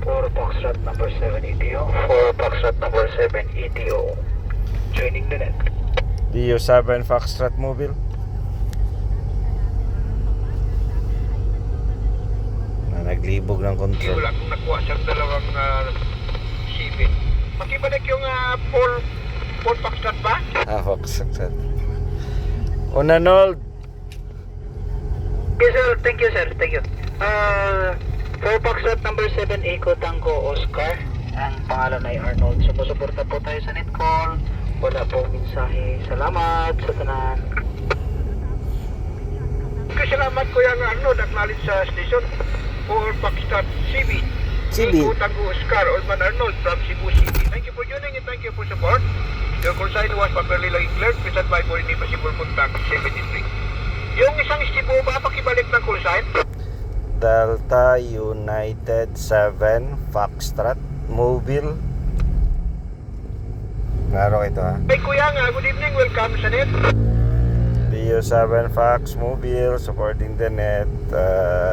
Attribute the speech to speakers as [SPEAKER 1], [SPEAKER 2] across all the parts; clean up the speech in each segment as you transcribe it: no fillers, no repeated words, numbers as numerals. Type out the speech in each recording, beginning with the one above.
[SPEAKER 1] For Foxtrot number 7 ETO. For Foxtrot number 7 ETO. Joining the net.
[SPEAKER 2] DU7 Foxtrot Mobile. Naglibog ng control.
[SPEAKER 1] Wala kung nakuha siyang dalawang CB. Makibalik yung Ford Foxtrot ba?
[SPEAKER 2] Foxtrot. Unanold.
[SPEAKER 1] Yes sir, thank you sir, thank you. For Foxtrot number 7 Eco Tango Oscar. Ang pangalan ay Arnold. Sumusuporta po tayo sa net call. Wala pong mensahe. Salamat sa tanan. Salamat Kuya Arnold. Acknowledge sa station. For Foxtrot CB. Eco Tango Oscar, Oldman Arnold from Cebu City. Thank you for joining and thank you for support. Your call sign was properly cleared. Please advise for any possible contact 73. Yung isang Cebu ba, pakibalik ng call sign?
[SPEAKER 2] Delta United 7 Foxtrot Mobile. Klaro ito ha.
[SPEAKER 1] Hey Kuya nga, good evening. Welcome sa net.
[SPEAKER 2] DU7 Fox Mobile supporting the net.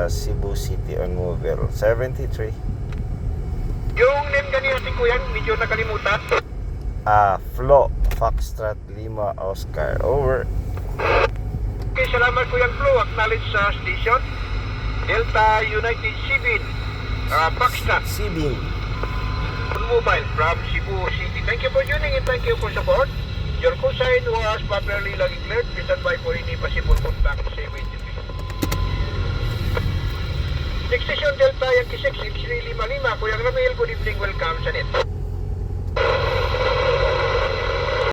[SPEAKER 2] Cebu City on Mobile 73.
[SPEAKER 1] Yung name kanina si Kuya, medyo nakalimutan.
[SPEAKER 2] Flo Foxtrot Lima Oscar. Over.
[SPEAKER 1] Okay, salamat Kuya Flo. Acknowledge sa station. Delta United 7 Foxtrot
[SPEAKER 2] CB.
[SPEAKER 1] on mobile from Cebu City. Thank you for joining and thank you for support. Your call sign was properly cleared. Please advise for any possible contact 73. Next station Delta Yankee 6 X-ray 55. Kuya Ramil, good evening. Welcome sa net.